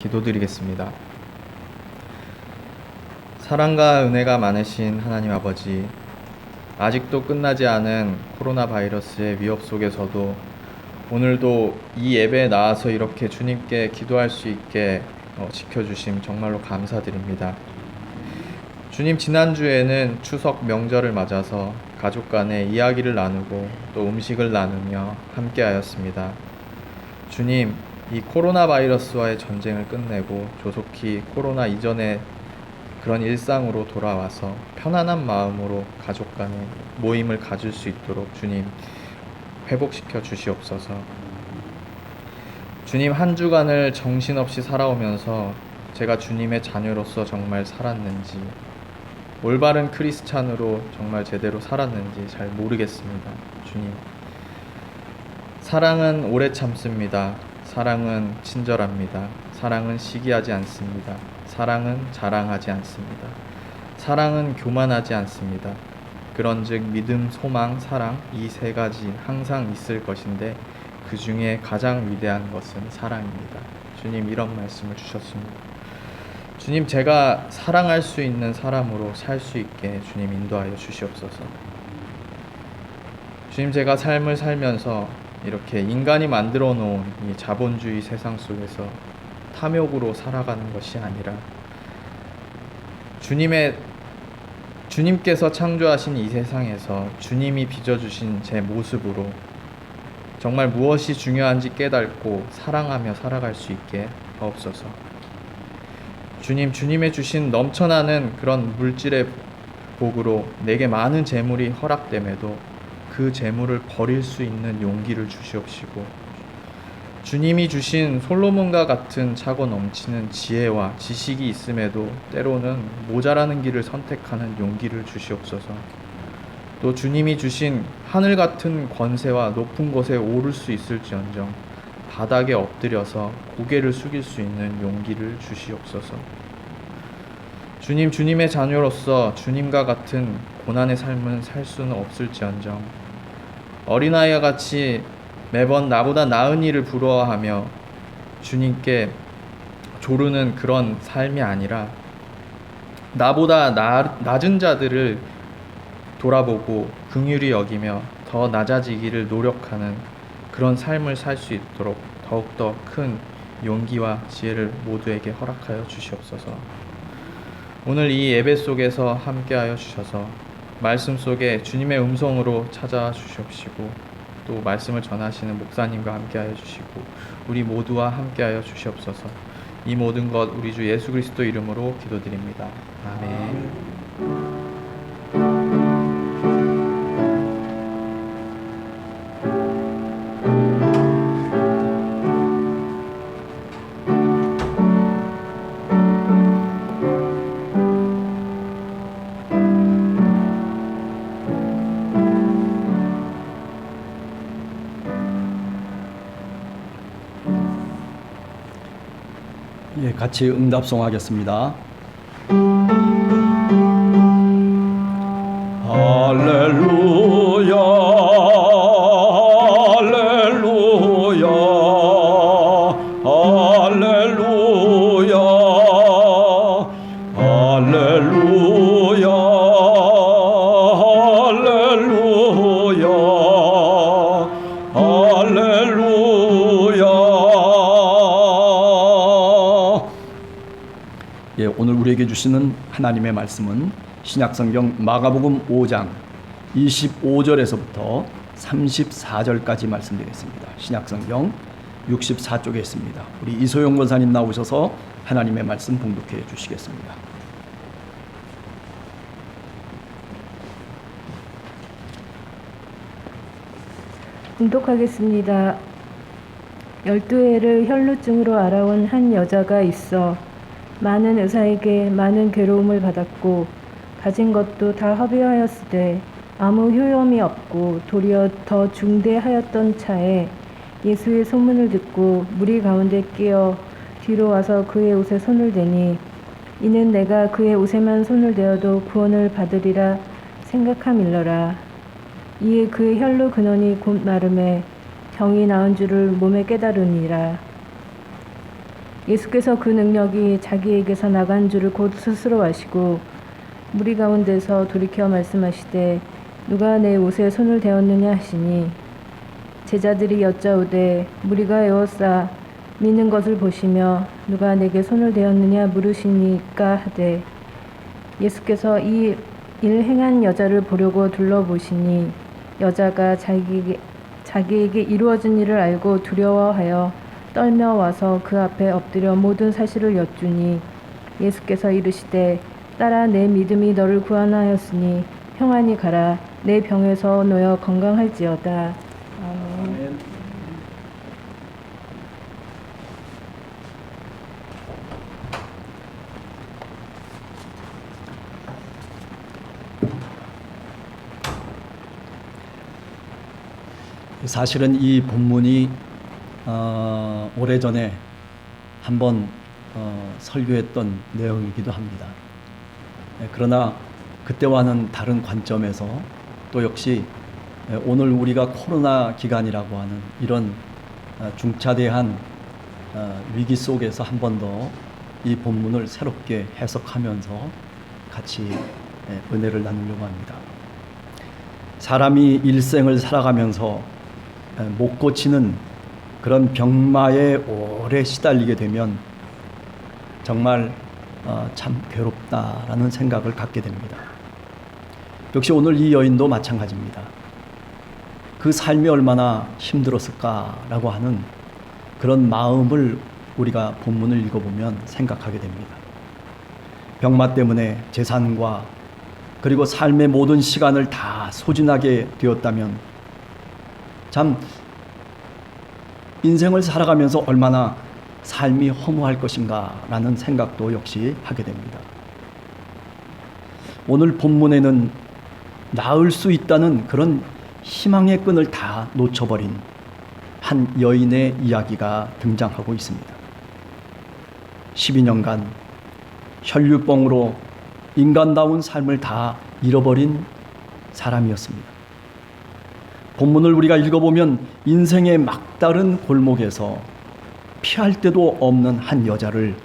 기도드리겠습니다. 사랑과 은혜가 많으신 하나님 아버지, 아직도 끝나지 않은 코로나 바이러스의 위협 속에서도 오늘도 이 예배에 나와서 이렇게 주님께 기도할 수 있게 지켜주심 정말로 감사드립니다. 주님, 지난주에는 추석 명절을 맞아서 가족 간에 이야기를 나누고 또 음식을 나누며 함께하였습니다. 주님, 이 코로나 바이러스와의 전쟁을 끝내고 조속히 코로나 이전의 그런 일상으로 돌아와서 편안한 마음으로 가족 간의 모임을 가질 수 있도록 주님 회복시켜 주시옵소서. 주님, 한 주간을 정신없이 살아오면서 제가 주님의 자녀로서 정말 살았는지, 올바른 크리스찬으로 정말 제대로 살았는지 잘 모르겠습니다. 주님, 사랑은 오래 참습니다. 사랑은 친절합니다. 사랑은 시기하지 않습니다. 사랑은 자랑하지 않습니다. 사랑은 교만하지 않습니다. 그런즉 믿음, 소망, 사랑, 이 세 가지 항상 있을 것인데 그 중에 가장 위대한 것은 사랑입니다. 주님, 이런 말씀을 주셨습니다. 주님, 제가 사랑할 수 있는 사람으로 살 수 있게 주님 인도하여 주시옵소서. 주님, 제가 삶을 살면서 이렇게 인간이 만들어 놓은 이 자본주의 세상 속에서 탐욕으로 살아가는 것이 아니라 주님께서 창조하신 이 세상에서 주님이 빚어주신 제 모습으로 정말 무엇이 중요한지 깨닫고 사랑하며 살아갈 수 있게 하옵소서. 주님, 주님의 주신 넘쳐나는 그런 물질의 복으로 내게 많은 재물이 허락됨에도 그 재물을 버릴 수 있는 용기를 주시옵시고, 주님이 주신 솔로몬과 같은 차고 넘치는 지혜와 지식이 있음에도 때로는 모자라는 길을 선택하는 용기를 주시옵소서. 또 주님이 주신 하늘 같은 권세와 높은 곳에 오를 수 있을지언정 바닥에 엎드려서 고개를 숙일 수 있는 용기를 주시옵소서. 주님, 주님의 자녀로서 주님과 같은 고난의 삶은 살 수는 없을지언정 어린아이와 같이 매번 나보다 나은 일을 부러워하며 주님께 조르는 그런 삶이 아니라 나보다 낮은 자들을 돌아보고 긍휼히 여기며 더 낮아지기를 노력하는 그런 삶을 살 수 있도록 더욱더 큰 용기와 지혜를 모두에게 허락하여 주시옵소서. 오늘 이 예배 속에서 함께하여 주셔서 말씀 속에 주님의 음성으로 찾아와 주시옵시고, 또 말씀을 전하시는 목사님과 함께하여 주시고 우리 모두와 함께하여 주시옵소서. 이 모든 것 우리 주 예수 그리스도 이름으로 기도드립니다. 아멘. 예, 같이 응답송 하겠습니다. 할렐루야, 할렐루야, 할렐루야, 할렐루야, 할렐루야, 할렐루야. 예, 오늘 우리에게 주시는 하나님의 말씀은 신약성경 마가복음 5장 25절에서부터 34절까지 말씀드리겠습니다. 신약성경 64쪽에 있습니다. 우리 이소영 권사님 나오셔서 하나님의 말씀 봉독해 주시겠습니다. 봉독하겠습니다. 12해를 혈루증으로 알아온 한 여자가 있어 많은 의사에게 많은 괴로움을 받았고 가진 것도 다 허비하였으되 아무 효험이 없고 도리어 더 중대하였던 차에 예수의 소문을 듣고 무리 가운데 끼어 뒤로 와서 그의 옷에 손을 대니 이는 내가 그의 옷에만 손을 대어도 구원을 받으리라 생각함일러라. 이에 그의 혈루 근원이 곧 마름에 병이 나은 줄을 몸에 깨달으니라. 예수께서 그 능력이 자기에게서 나간 줄을 곧 스스로 아시고 무리 가운데서 돌이켜 말씀하시되 누가 내 옷에 손을 대었느냐 하시니 제자들이 여짜오되 무리가 에워싸 미는 것을 보시며 누가 내게 손을 대었느냐 물으시니까 하되 예수께서 이 일 행한 여자를 보려고 둘러보시니 여자가 자기에게 이루어진 일을 알고 두려워하여 떨며 와서 그 앞에 엎드려 모든 사실을 여쭈니 예수께서 이르시되 딸아 내 믿음이 너를 구원하였으니 평안히 가라 내 병에서 놓여 건강할지어다. 아멘. 사실은 이 본문이 오래전에 한번 설교했던 내용이기도 합니다. 그러나 그때와는 다른 관점에서 또 역시 오늘 우리가 코로나 기간이라고 하는 이런 중차대한 위기 속에서 한 번 더 이 본문을 새롭게 해석하면서 같이 은혜를 나누려고 합니다. 사람이 일생을 살아가면서 못 고치는 그런 병마에 오래 시달리게 되면 정말 참 괴롭다라는 생각을 갖게 됩니다. 역시 오늘 이 여인도 마찬가지입니다. 그 삶이 얼마나 힘들었을까라고 하는 그런 마음을 우리가 본문을 읽어보면 생각하게 됩니다. 병마 때문에 재산과 그리고 삶의 모든 시간을 다 소진하게 되었다면 참 인생을 살아가면서 얼마나 삶이 허무할 것인가 라는 생각도 역시 하게 됩니다. 오늘 본문에는 나을 수 있다는 그런 희망의 끈을 다 놓쳐버린 한 여인의 이야기가 등장하고 있습니다. 12년간 혈류병으로 인간다운 삶을 다 잃어버린 사람이었습니다. 본문을 우리가 읽어보면 인생의 막다른 골목에서 피할 데도 없는 한 여자를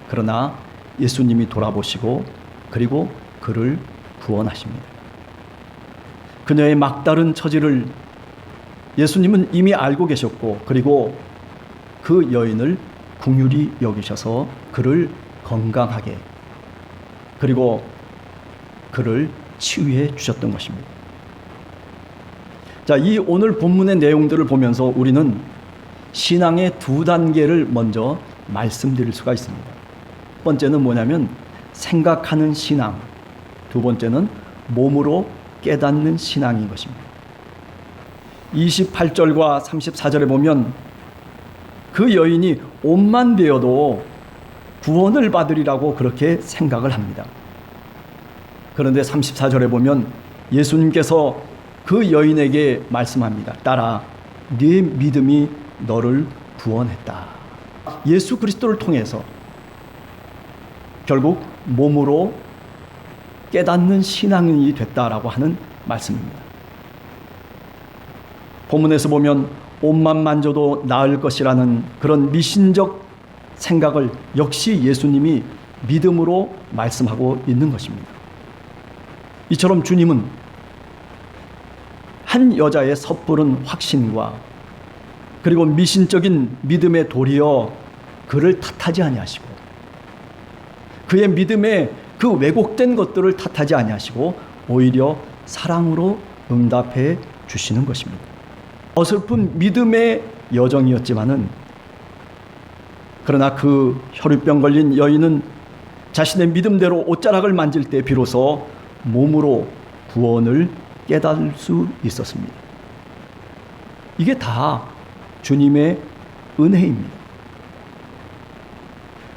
그러나 예수님이 돌아보시고 그리고 그를 구원하십니다. 그녀의 막다른 처지를 예수님은 이미 알고 계셨고 그리고 그 여인을 긍휼히 여기셔서 그를 건강하게 그리고 그를 치유해 주셨던 것입니다. 자, 이 오늘 본문의 내용들을 보면서 우리는 신앙의 두 단계를 먼저 말씀드릴 수가 있습니다. 첫 번째는 뭐냐면 생각하는 신앙, 두 번째는 몸으로 깨닫는 신앙인 것입니다. 28절과 34절에 보면 그 여인이 옷만 베어도 구원을 받으리라고 그렇게 생각을 합니다. 그런데 34절에 보면 예수님께서 그 여인에게 말씀합니다. 딸아, 네 믿음이 너를 구원했다. 예수 그리스도를 통해서 결국 몸으로 깨닫는 신앙인이 됐다라고 하는 말씀입니다. 본문에서 보면 옷만 만져도 나을 것이라는 그런 미신적 생각을 역시 예수님이 믿음으로 말씀하고 있는 것입니다. 이처럼 주님은 한 여자의 섣부른 확신과 그리고 미신적인 믿음에 도리어 그를 탓하지 아니하시고 그의 믿음에 그 왜곡된 것들을 탓하지 아니하시고 오히려 사랑으로 응답해 주시는 것입니다. 어설픈 믿음의 여정이었지만은 그러나 그 혈유병 걸린 여인은 자신의 믿음대로 옷자락을 만질 때 비로소 몸으로 구원을 깨달을 수 있었습니다. 이게 다 주님의 은혜입니다.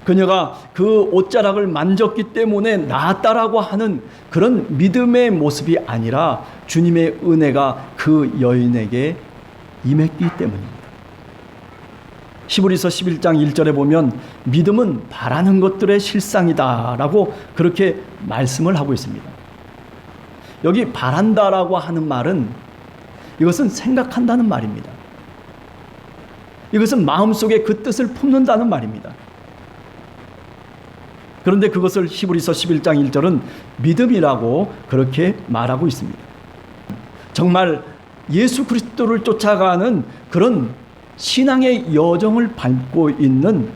그녀가 그 옷자락을 만졌기 때문에 나았다라고 하는 그런 믿음의 모습이 아니라 주님의 은혜가 그 여인에게 임했기 때문입니다. 히브리서 11장 1절에 보면 믿음은 바라는 것들의 실상이다라고 그렇게 말씀을 하고 있습니다. 여기 바란다라고 하는 말은 이것은 생각한다는 말입니다. 이것은 마음속에 그 뜻을 품는다는 말입니다. 그런데 그것을 히브리서 11장 1절은 믿음이라고 그렇게 말하고 있습니다. 정말 예수 그리스도를 쫓아가는 그런 신앙의 여정을 밟고 있는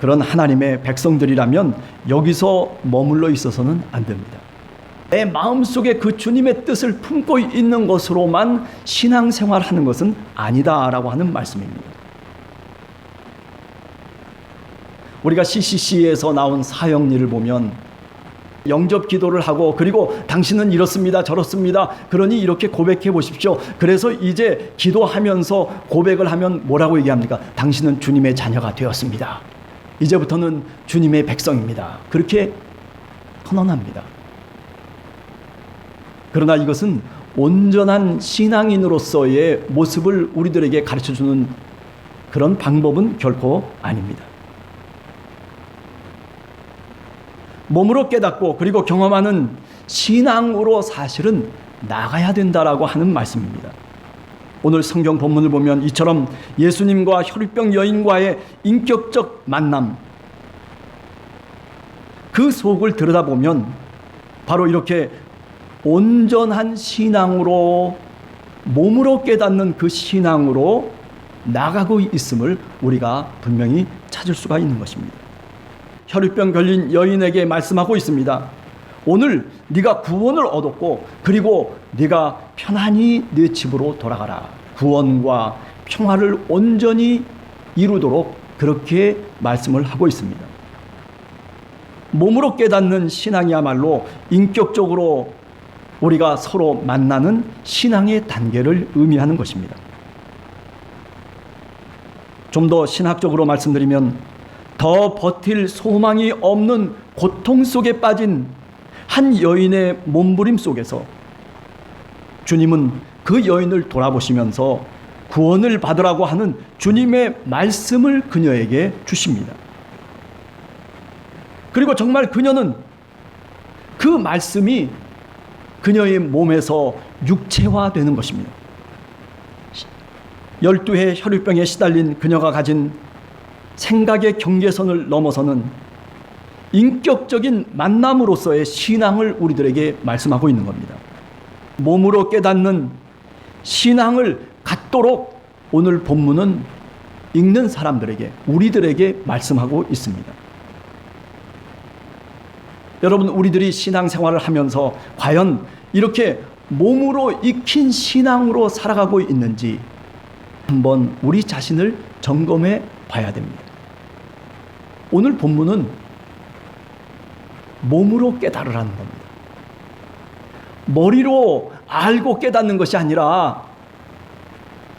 그런 하나님의 백성들이라면 여기서 머물러 있어서는 안 됩니다. 내 마음속에 그 주님의 뜻을 품고 있는 것으로만 신앙생활하는 것은 아니다라고 하는 말씀입니다. 우리가 CCC에서 나온 사형리를 보면 영접 기도를 하고 그리고 당신은 이렇습니다 저렇습니다 그러니 이렇게 고백해 보십시오. 그래서 이제 기도하면서 고백을 하면 뭐라고 얘기합니까? 당신은 주님의 자녀가 되었습니다. 이제부터는 주님의 백성입니다. 그렇게 선언합니다. 그러나 이것은 온전한 신앙인으로서의 모습을 우리들에게 가르쳐주는 그런 방법은 결코 아닙니다. 몸으로 깨닫고 그리고 경험하는 신앙으로 사실은 나가야 된다라고 하는 말씀입니다. 오늘 성경 본문을 보면 이처럼 예수님과 혈유병 여인과의 인격적 만남, 그 속을 들여다보면 바로 이렇게 온전한 신앙으로, 몸으로 깨닫는 그 신앙으로 나가고 있음을 우리가 분명히 찾을 수가 있는 것입니다. 혈유병 걸린 여인에게 말씀하고 있습니다. 오늘 네가 구원을 얻었고 그리고 네가 편안히 네 집으로 돌아가라. 구원과 평화를 온전히 이루도록 그렇게 말씀을 하고 있습니다. 몸으로 깨닫는 신앙이야말로 인격적으로 우리가 서로 만나는 신앙의 단계를 의미하는 것입니다. 좀 더 신학적으로 말씀드리면 더 버틸 소망이 없는 고통 속에 빠진 한 여인의 몸부림 속에서 주님은 그 여인을 돌아보시면서 구원을 받으라고 하는 주님의 말씀을 그녀에게 주십니다. 그리고 정말 그녀는 그 말씀이 그녀의 몸에서 육체화되는 것입니다. 12해 혈유병에 시달린 그녀가 가진 생각의 경계선을 넘어서는 인격적인 만남으로서의 신앙을 우리들에게 말씀하고 있는 겁니다. 몸으로 깨닫는 신앙을 갖도록 오늘 본문은 읽는 사람들에게, 우리들에게 말씀하고 있습니다. 여러분, 우리들이 신앙생활을 하면서 과연 이렇게 몸으로 익힌 신앙으로 살아가고 있는지 한번 우리 자신을 점검해 봐야 됩니다. 오늘 본문은 몸으로 깨달으라는 겁니다. 머리로 알고 깨닫는 것이 아니라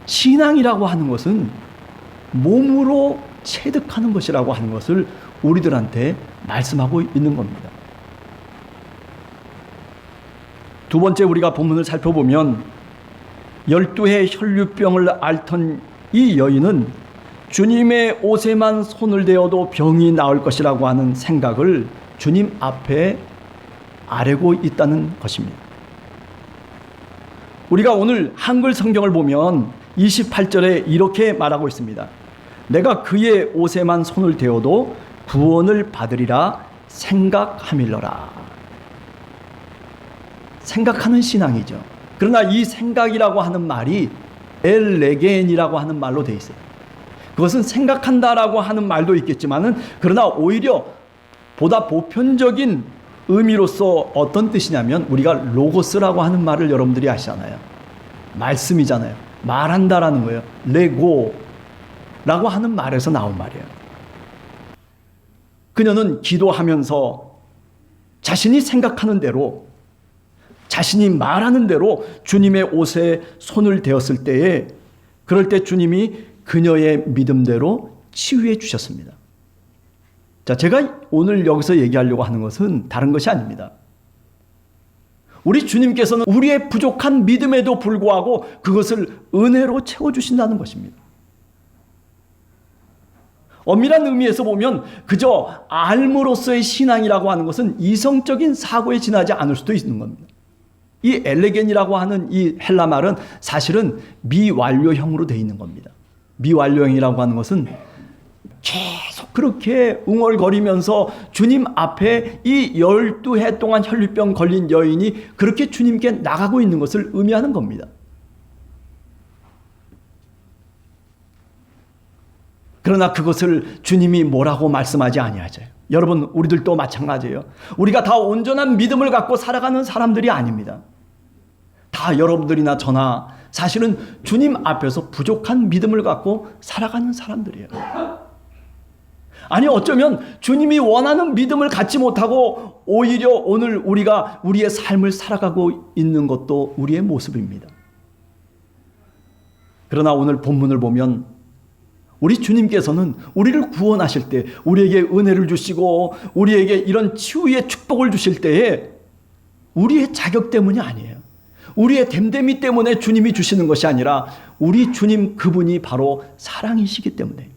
신앙이라고 하는 것은 몸으로 체득하는 것이라고 하는 것을 우리들한테 말씀하고 있는 겁니다. 두 번째, 우리가 본문을 살펴보면 12해 혈유병을 앓던 이 여인은 주님의 옷에만 손을 대어도 병이 나을 것이라고 하는 생각을 주님 앞에 아뢰고 있다는 것입니다. 우리가 오늘 한글 성경을 보면 28절에 이렇게 말하고 있습니다. 내가 그의 옷에만 손을 대어도 구원을 받으리라 생각함일러라. 생각하는 신앙이죠. 그러나 이 생각이라고 하는 말이 엘레겐이라고 하는 말로 되어 있어요. 그것은 생각한다라고 하는 말도 있겠지만은 그러나 오히려 보다 보편적인 의미로서 어떤 뜻이냐면 우리가 로고스라고 하는 말을 여러분들이 아시잖아요. 말씀이잖아요. 말한다라는 거예요. 레고라고 하는 말에서 나온 말이에요. 그녀는 기도하면서 자신이 생각하는 대로, 자신이 말하는 대로 주님의 옷에 손을 대었을 때에, 그럴 때 주님이 그녀의 믿음대로 치유해 주셨습니다. 자, 제가 오늘 여기서 얘기하려고 하는 것은 다른 것이 아닙니다. 우리 주님께서는 우리의 부족한 믿음에도 불구하고 그것을 은혜로 채워주신다는 것입니다. 엄밀한 의미에서 보면 그저 알므로서의 신앙이라고 하는 것은 이성적인 사고에 지나지 않을 수도 있는 겁니다. 이 엘레겐이라고 하는 이 헬라 말은 사실은 미완료형으로 되어 있는 겁니다. 미완료형이라고 하는 것은 계속 그렇게 웅얼거리면서 주님 앞에 이 12해 동안 혈류병 걸린 여인이 그렇게 주님께 나가고 있는 것을 의미하는 겁니다. 그러나 그것을 주님이 뭐라고 말씀하지 아니하죠. 여러분, 우리들도 마찬가지예요. 우리가 다 온전한 믿음을 갖고 살아가는 사람들이 아닙니다. 다 여러분들이나 저나 사실은 주님 앞에서 부족한 믿음을 갖고 살아가는 사람들이에요. 아니, 어쩌면 주님이 원하는 믿음을 갖지 못하고 오히려 오늘 우리가 우리의 삶을 살아가고 있는 것도 우리의 모습입니다. 그러나 오늘 본문을 보면 우리 주님께서는 우리를 구원하실 때, 우리에게 은혜를 주시고 우리에게 이런 치유의 축복을 주실 때에 우리의 자격 때문이 아니에요. 우리의 됨됨이 때문에 주님이 주시는 것이 아니라 우리 주님 그분이 바로 사랑이시기 때문에,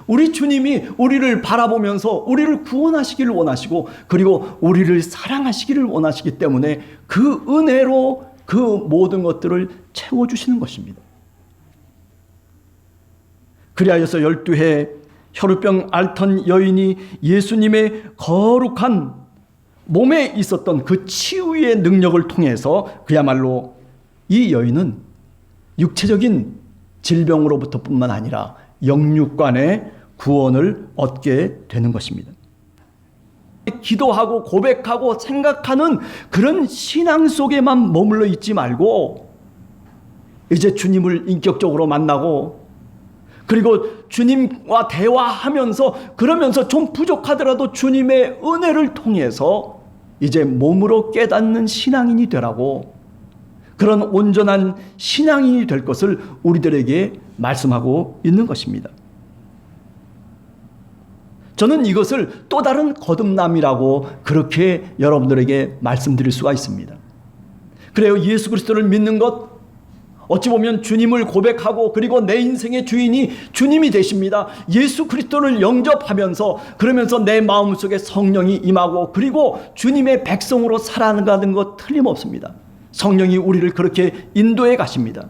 우리 주님이 우리를 바라보면서 우리를 구원하시기를 원하시고 그리고 우리를 사랑하시기를 원하시기 때문에 그 은혜로 그 모든 것들을 채워주시는 것입니다. 그리하여서 12해 혈우병 앓던 여인이 예수님의 거룩한 몸에 있었던 그 치유의 능력을 통해서 그야말로 이 여인은 육체적인 질병으로부터 뿐만 아니라 영육간의 구원을 얻게 되는 것입니다. 기도하고 고백하고 생각하는 그런 신앙 속에만 머물러 있지 말고 이제 주님을 인격적으로 만나고 그리고 주님과 대화하면서 그러면서 좀 부족하더라도 주님의 은혜를 통해서 이제 몸으로 깨닫는 신앙인이 되라고, 그런 온전한 신앙인이 될 것을 우리들에게 말씀하고 있는 것입니다. 저는 이것을 또 다른 거듭남이라고 그렇게 여러분들에게 말씀드릴 수가 있습니다. 그래요, 예수 그리스도를 믿는 것, 어찌 보면 주님을 고백하고 그리고 내 인생의 주인이 주님이 되십니다. 예수 그리스도를 영접하면서 그러면서 내 마음속에 성령이 임하고 그리고 주님의 백성으로 살아가는 것 틀림없습니다. 성령이 우리를 그렇게 인도해 가십니다.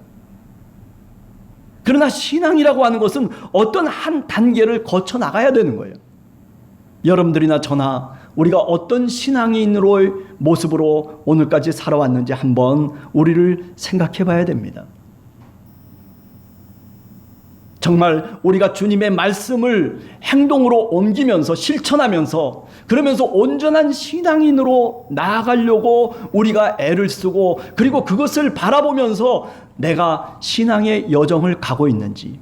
그러나 신앙이라고 하는 것은 어떤 한 단계를 거쳐 나가야 되는 거예요. 여러분들이나 저나 우리가 어떤 신앙인으로의 모습으로 오늘까지 살아왔는지 한번 우리를 생각해 봐야 됩니다. 정말 우리가 주님의 말씀을 행동으로 옮기면서 실천하면서 그러면서 온전한 신앙인으로 나아가려고 우리가 애를 쓰고 그리고 그것을 바라보면서 내가 신앙의 여정을 가고 있는지,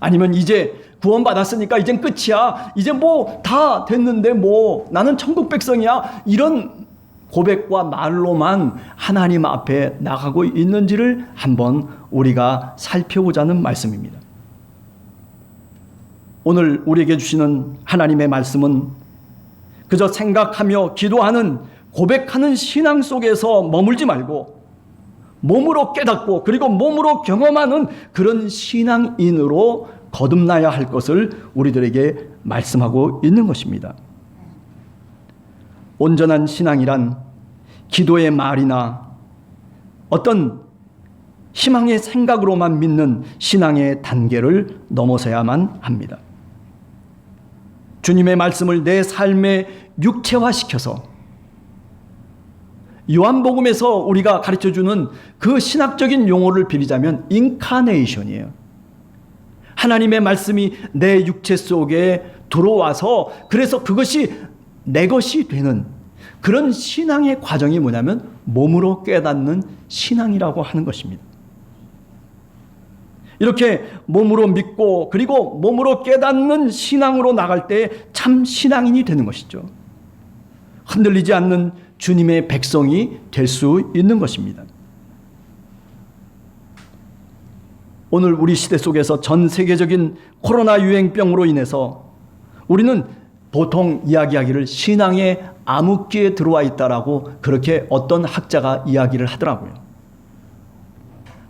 아니면 이제 구원받았으니까 이젠 끝이야, 이제 뭐 다 됐는데 뭐 나는 천국 백성이야, 이런 고백과 말로만 하나님 앞에 나가고 있는지를 한번 우리가 살펴보자는 말씀입니다. 오늘 우리에게 주시는 하나님의 말씀은 그저 생각하며 기도하는 고백하는 신앙 속에서 머물지 말고 몸으로 깨닫고 그리고 몸으로 경험하는 그런 신앙인으로 거듭나야 할 것을 우리들에게 말씀하고 있는 것입니다. 온전한 신앙이란 기도의 말이나 어떤 희망의 생각으로만 믿는 신앙의 단계를 넘어서야만 합니다. 주님의 말씀을 내 삶에 육체화시켜서 요한복음에서 우리가 가르쳐주는 그 신학적인 용어를 빌리자면 인카네이션이에요. 하나님의 말씀이 내 육체 속에 들어와서 그래서 그것이 내 것이 되는 그런 신앙의 과정이 뭐냐면 몸으로 깨닫는 신앙이라고 하는 것입니다. 이렇게 몸으로 믿고 그리고 몸으로 깨닫는 신앙으로 나갈 때 참 신앙인이 되는 것이죠. 흔들리지 않는 주님의 백성이 될 수 있는 것입니다. 오늘 우리 시대 속에서 전 세계적인 코로나 유행병으로 인해서 우리는 보통 이야기하기를 신앙의 암흑기에 들어와 있다라고 그렇게 어떤 학자가 이야기를 하더라고요.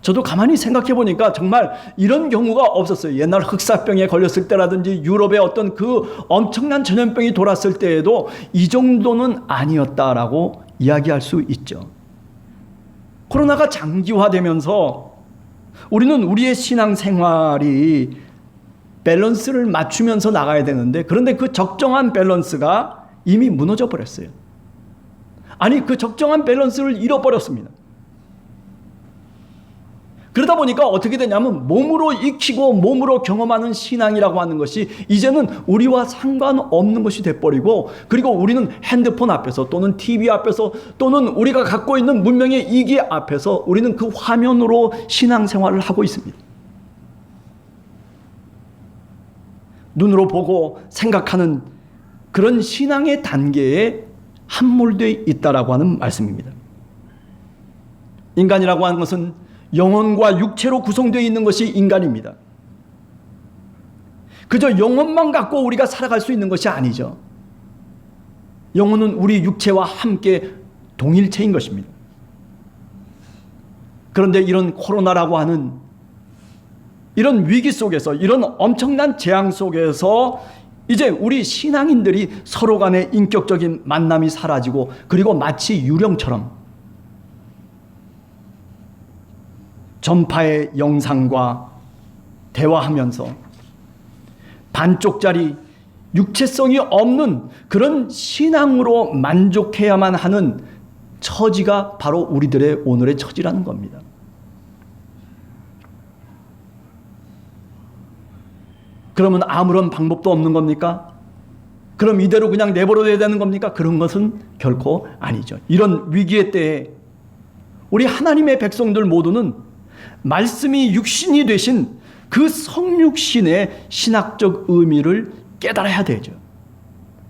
저도 가만히 생각해 보니까 정말 이런 경우가 없었어요. 옛날 흑사병에 걸렸을 때라든지 유럽의 어떤 그 엄청난 전염병이 돌았을 때에도 이 정도는 아니었다라고 이야기할 수 있죠. 코로나가 장기화되면서 우리는 우리의 신앙생활이 밸런스를 맞추면서 나가야 되는데, 그런데 그 적정한 밸런스가 이미 무너져 버렸어요. 아니, 그 적정한 밸런스를 잃어버렸습니다. 그러다 보니까 어떻게 되냐면 몸으로 익히고 몸으로 경험하는 신앙이라고 하는 것이 이제는 우리와 상관없는 것이 돼버리고, 그리고 우리는 핸드폰 앞에서 또는 TV 앞에서 또는 우리가 갖고 있는 문명의 이기 앞에서 우리는 그 화면으로 신앙생활을 하고 있습니다. 눈으로 보고 생각하는 그런 신앙의 단계에 함몰되어 있다라고 하는 말씀입니다. 인간이라고 하는 것은 영혼과 육체로 구성되어 있는 것이 인간입니다. 그저 영혼만 갖고 우리가 살아갈 수 있는 것이 아니죠. 영혼은 우리 육체와 함께 동일체인 것입니다. 그런데 이런 코로나라고 하는 이런 위기 속에서, 이런 엄청난 재앙 속에서 이제 우리 신앙인들이 서로 간의 인격적인 만남이 사라지고, 그리고 마치 유령처럼 전파의 영상과 대화하면서 반쪽짜리 육체성이 없는 그런 신앙으로 만족해야만 하는 처지가 바로 우리들의 오늘의 처지라는 겁니다. 그러면 아무런 방법도 없는 겁니까? 그럼 이대로 그냥 내버려둬야 되는 겁니까? 그런 것은 결코 아니죠. 이런 위기의 때에 우리 하나님의 백성들 모두는 말씀이 육신이 되신 그 성육신의 신학적 의미를 깨달아야 되죠.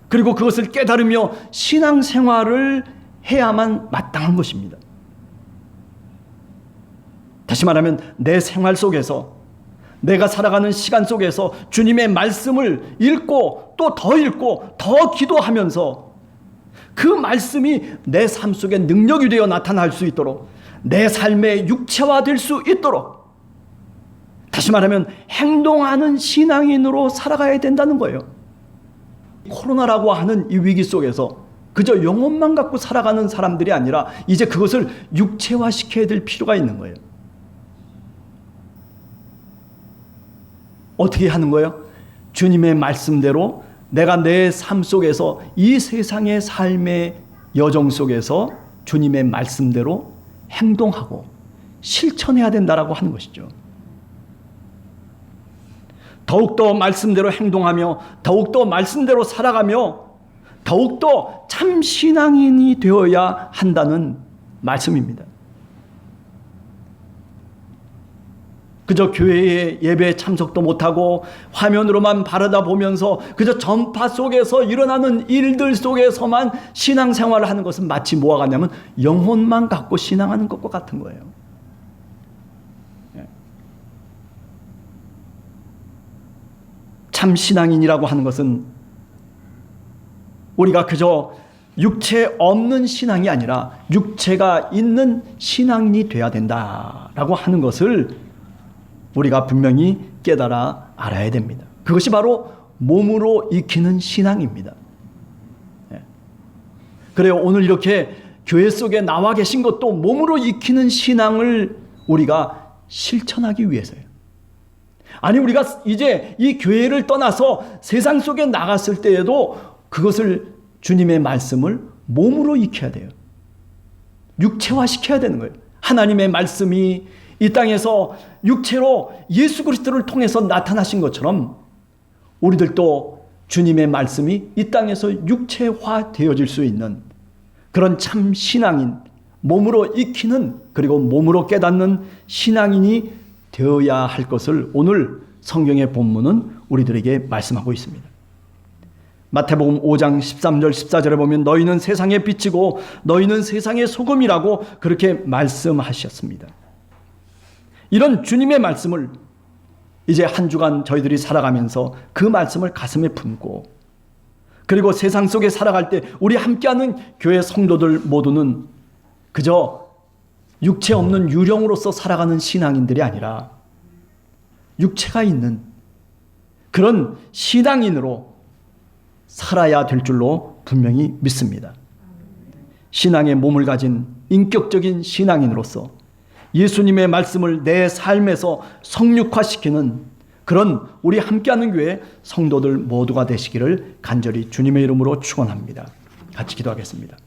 그리고 그것을 깨달으며 신앙생활을 해야만 마땅한 것입니다. 다시 말하면 내 생활 속에서, 내가 살아가는 시간 속에서 주님의 말씀을 읽고 또 더 읽고 더 기도하면서 그 말씀이 내 삶 속에 능력이 되어 나타날 수 있도록, 내 삶의 육체화될 수 있도록, 다시 말하면 행동하는 신앙인으로 살아가야 된다는 거예요. 코로나라고 하는 이 위기 속에서 그저 영혼만 갖고 살아가는 사람들이 아니라 이제 그것을 육체화시켜야 될 필요가 있는 거예요. 어떻게 하는 거예요? 주님의 말씀대로 내가 내 삶 속에서, 이 세상의 삶의 여정 속에서 주님의 말씀대로 행동하고 실천해야 된다라고 하는 것이죠. 더욱더 말씀대로 행동하며 더욱더 말씀대로 살아가며 더욱더 참 신앙인이 되어야 한다는 말씀입니다. 그저 교회에 예배에 참석도 못하고 화면으로만 바라다 보면서 그저 전파 속에서 일어나는 일들 속에서만 신앙생활을 하는 것은 마치 뭐와 같냐면 영혼만 갖고 신앙하는 것과 같은 거예요. 참 신앙인이라고 하는 것은 우리가 그저 육체 없는 신앙이 아니라 육체가 있는 신앙인이 돼야 된다라고 하는 것을 우리가 분명히 깨달아 알아야 됩니다. 그것이 바로 몸으로 익히는 신앙입니다. 그래요. 오늘 이렇게 교회 속에 나와 계신 것도 몸으로 익히는 신앙을 우리가 실천하기 위해서예요. 아니, 우리가 이제 이 교회를 떠나서 세상 속에 나갔을 때에도 그것을, 주님의 말씀을 몸으로 익혀야 돼요. 육체화시켜야 되는 거예요. 하나님의 말씀이 이 땅에서 육체로 예수 그리스도를 통해서 나타나신 것처럼 우리들도 주님의 말씀이 이 땅에서 육체화되어질 수 있는 그런 참 신앙인, 몸으로 익히는, 그리고 몸으로 깨닫는 신앙인이 되어야 할 것을 오늘 성경의 본문은 우리들에게 말씀하고 있습니다. 마태복음 5장 13절 14절에 보면 너희는 세상의 빛이고 너희는 세상의 소금이라고 그렇게 말씀하셨습니다. 이런 주님의 말씀을 이제 한 주간 저희들이 살아가면서 그 말씀을 가슴에 품고, 그리고 세상 속에 살아갈 때 우리 함께하는 교회 성도들 모두는 그저 육체 없는 유령으로서 살아가는 신앙인들이 아니라 육체가 있는 그런 신앙인으로 살아야 될 줄로 분명히 믿습니다. 신앙의 몸을 가진 인격적인 신앙인으로서 예수님의 말씀을 내 삶에서 성육화시키는 그런 우리 함께하는 교회 성도들 모두가 되시기를 간절히 주님의 이름으로 축원합니다. 같이 기도하겠습니다.